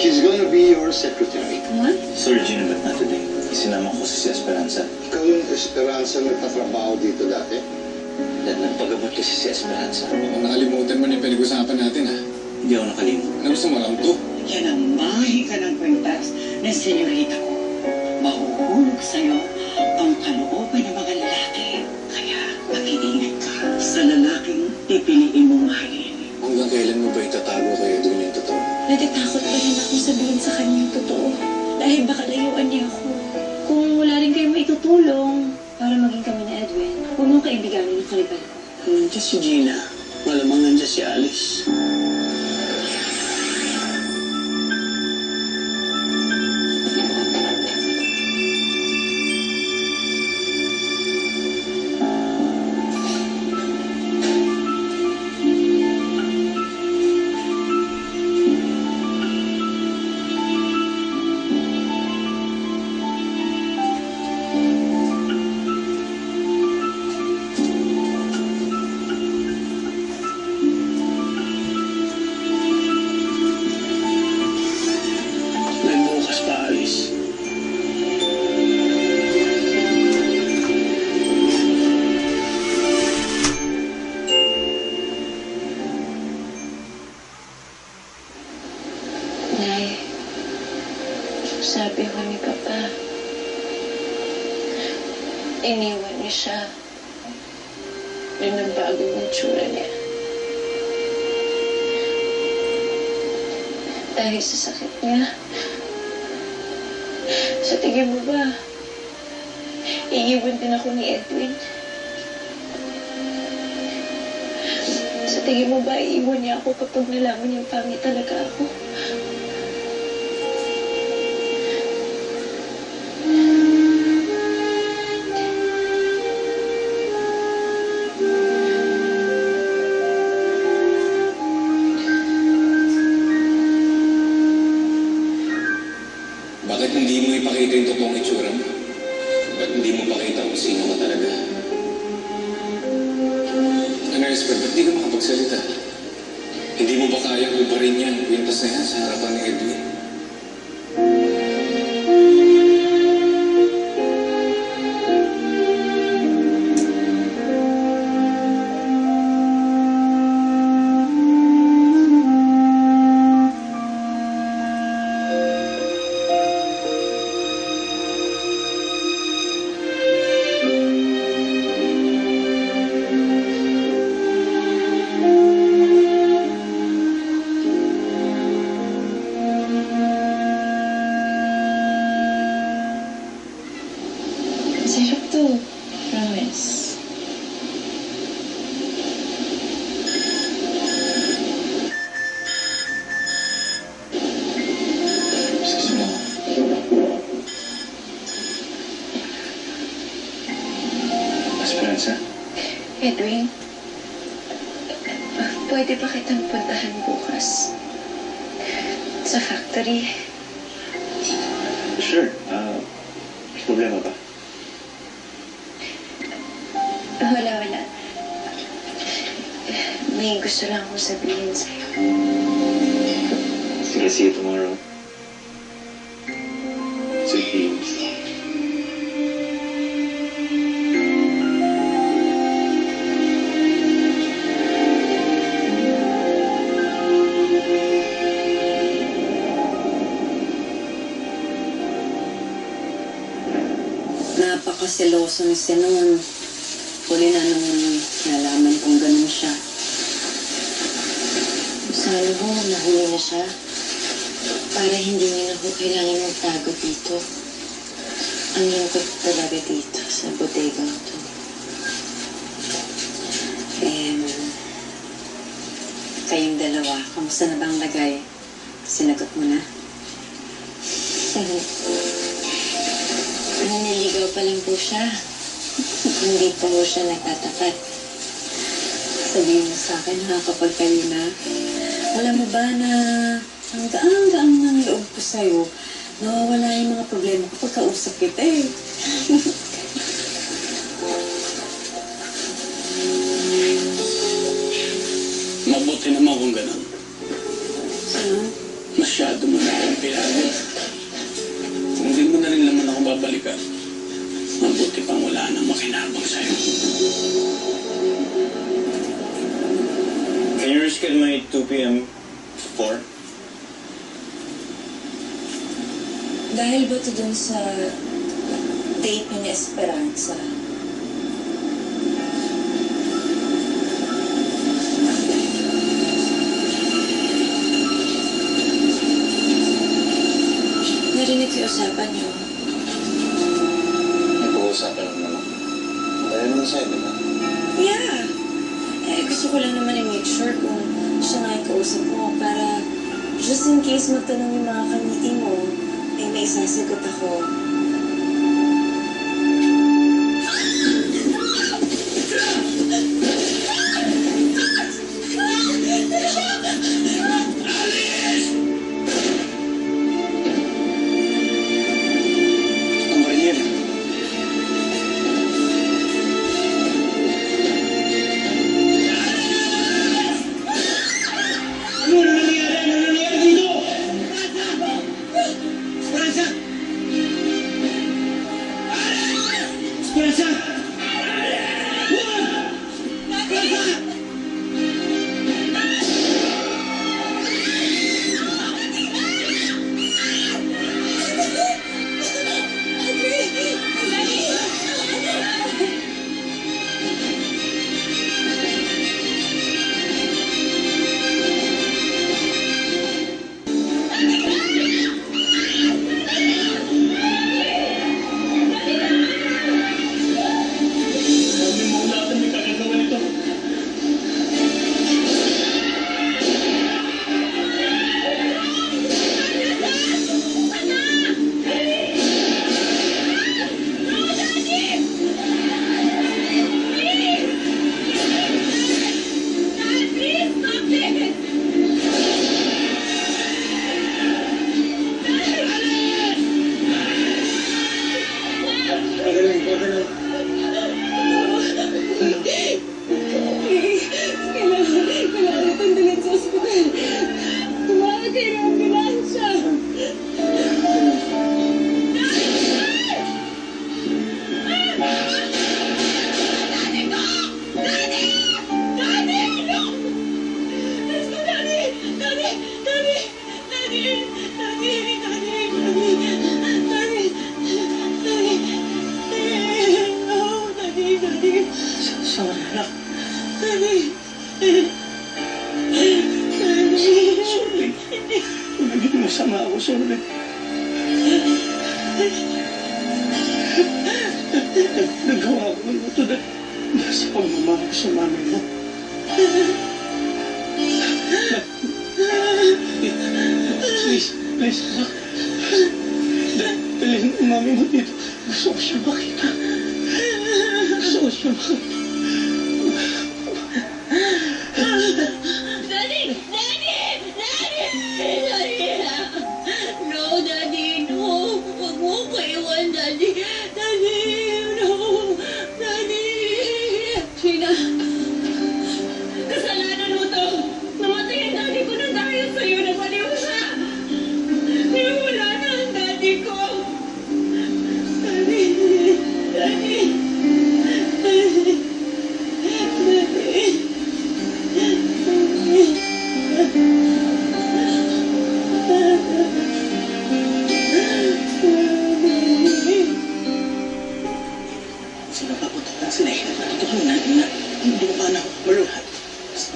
She's gonna be your secretary. What? Sir Gino, ba't na today? Isinama ko si Esperanza. Ikaw yung Esperanza nagtatrabaho dito dati? Dahil nagpagabot kasi si Esperanza. Kung nakalimutan mo na yung pinag-usapan natin, ha? Hindi ako nakalimut. Ano gusto mo lang to? Yan ang mahika ng kwentas ng senyorita ko. Mahuhulog sa'yo ang kalooban ng mga lalaki. Kaya mag-iingat ka sa lalaking pipiliin mong mahalin. Hanggang kailan mo ba itatago kayo doon yung totoo? Natatakot pa rin ako sabihin sa kanya yung totoo. Dahil baka layuan niya ako. Kung wala rin kayo maitutulong para maging kami na Edwin, huwag mong kaibiganin ang karibal ko. Nandiyan si Gina. Malamang nandiyan si Alice. Nay, sabi ko ni Papa, iniwan niya siya. Binabago ng tsura niya. Dahil sa sakit niya. Sa tingin mo ba, iiwan din ako ni Edwin? Sa tingin mo ba, iiwan niya ako kapag nalaman niyang pangit talaga ako? Bakit hindi mo ipakita yung totoong itsura mo? Ba't hindi mo pakita kung sino ka talaga? Ano, Esper, ba't di ka makapagsalita? Hindi mo ba kayang ubarin yan, kwintas na yan sa harapan ni Edwin? Sarap to. Promise. Sige mo. Esperanza? Edwin, pwede ba kitang puntahan bukas? Sa factory? Sure. May problema ba? Wala. May gusto lang akong sabihin sa'yo. Sige, see you tomorrow. Sweet dreams. Napakaseloso ni Senon. Huli na nung nalaman kong ganun siya. Sana ho, nahuli na siya. Para hindi niya na ho kailangan magtago dito. Ang lungkot talaga dito sa bodegang to. Kayong dalawa, kamusta na bang lagay? Sinagot mo na? Naniligaw pa lang po siya. Hindi pa ho siya nagtatapat. Sabihin mo sa akin ha, kapag kayo na, alam mo ba na ang gaang-gaang ng loob ko sa'yo, nawawala yung mga problema kapag kausap kita eh. Mabuti naman kung ganun. Ano? Masyado mo na. Pilago. Kung di mo na rin naman ako babalikan, mabuti pang wala nang makinabang sa'yo. Can you reschedule my 2 p.m. to 4? Dahil ba ito dun sa date ni Esperanza? Narinig ko yung usapan niyo. Nag-uusapan lang naman. Kaya naman sa'yo, di ba? Yeah. Gusto ko lang naman i-make sure kung siya nga yung kausap mo para just in case magtanong yung mga kamiti mo, ay may sasagot ako. Ang baril. Ano nangyari? Ano nangyari dito? Esperanza! Esperanza! Esperanza! Sabi mo lahat na may kagagawa nito. Kailangan itong dalhin sa ospital. Tumawag kayo ng ambulansya. Sorry, anak. Sorry. Kung naging masama ako, sorry. Nagawa ko ng ito na nasa pagmamahal ko sa mami mo. Please, anak. Dalhin ang mami mo dito. Gusto ko siya makita. Gusto ko siya makita. Daddy! Daddy! Daddy! Daddy! No, Daddy, no. Huwag mo ko iwan, Daddy. Daddy, no. Daddy! Sheena, kasalanan mo to. Namatay ang daddy ko na dahil sa'yo. Nabaliw siya. Pero wala na ang daddy ko. Daddy! Daddy! Daddy! Sino pa po ito? Sila tutulungan natin na hindi mo pa na maluhat.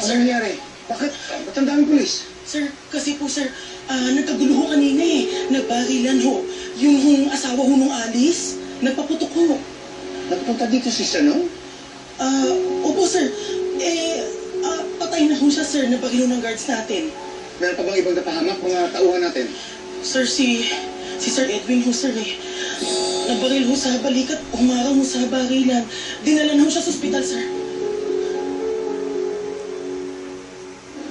Ano nangyari? Bakit? Ba't ang daming pulis? Sir, kasi po sir, nagkagulo ho kanina eh. Nagbarilan ho. Yung asawa ho nung Alice, nagpaputok ho. Nagpunta dito si Sanong? Opo sir. Patay na ho siya sir, nabarilo ng guards natin. Meron pa bang ibang napahamak mga tauhan natin? Sir, si Sir Edwin ho sir eh. Nabaril ho sa balikat, umarang ho sa barilan. Dinala na ho siya sa ospital sir.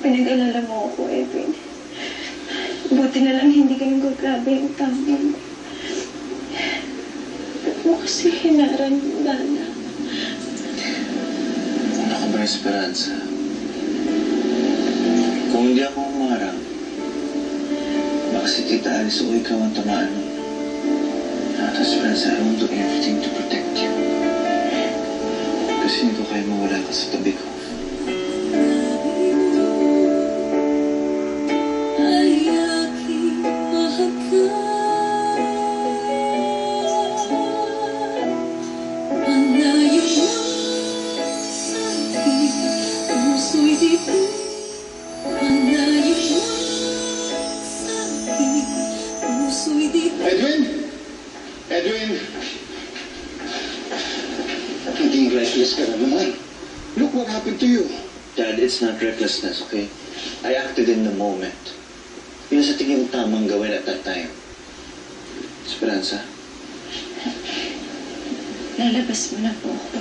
Pinag-alala mo ako, Edwin. Buti na lang hindi ka nang grabe yung tama mo. Ba't mo kasi hinaran yung Dana? Ano ka ba, Esperanza? Kung hindi ako umarang, baka baka si Tita Alice o ikaw ang tamaan mo. Tapos, Franz, I will do everything to protect you. Kasi hindi ko kaya mawala ka sa tabi ko. Edwin? Edwin? Naging reckless ka na naman. Look what happened to you. Dad, it's not recklessness, okay? I acted in the moment. Yun sa tingin ko tamang gawin at that time. Esperanza? Lalabas mo na po ako.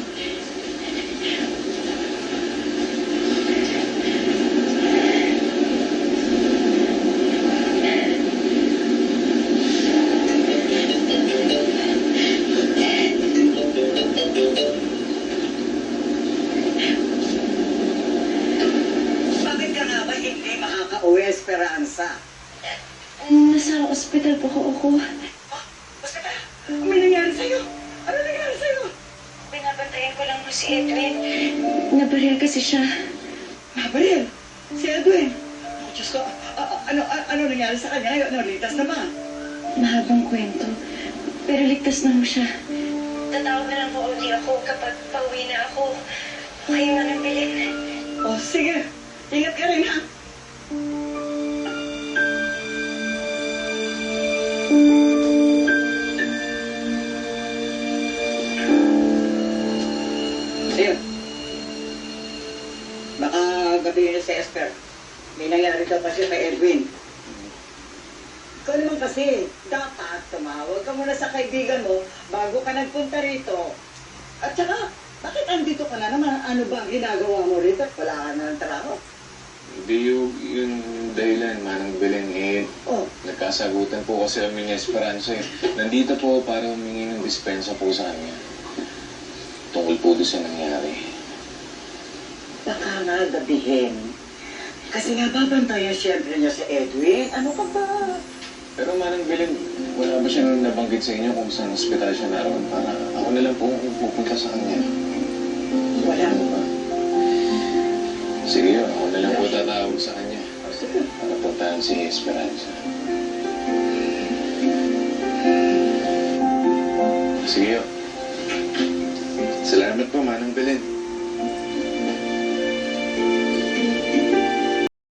Bakit ka nga ba hindi makaka-uwi, Esperanza? Nasa ospital po ako. Basta ka, may nangyari sa'yo. Ano nangyari sa'yo? Binabantayan ko lang po si Edwin. Nabaril kasi siya. Mabaril, si Edwin. Oh, Diyos ko, ano nangyari sa kanya? Ano, ligtas na ba? Mahabang kwento. Pero ligtas na mo siya. Tatawag na lang po ulit ako kapag pauwi na ako. Kayo na ng bilin. Oh, sige. Ingat ka rin, ha? Ayun. Baka gabihin niyo si Esper. May nangyari ka kasi kay Edwin. Ikaw naman kasi, dapat tumawag ka muna sa kaibigan mo bago ka nagpunta rito. At saka, bakit andito ka na naman? Ano ba ang ginagawa mo rito? Wala ka na ng trabaho. Hindi yung dahilan, Manang Belen, Oh, nagkasagutan po kasi kami ni Esperanza. Nandito po para humingi ng dispensa po sa kanya. Tungkol po doon sa nangyari. baka nga gabihin. Kasi nga babantayan siyempre niya si Edwin. Ano ka ba? Pero Manang Belen, wala ba siyang nabanggit sa inyo kung saan ospital siya naroon para ako na lang po ang pupunta sa kanya? Wala. Ano ba? Sige yun, ako na lang po tatawag sa kanya para puntahan si Esperanza. Sige yun. Salamat po, Manang Belen.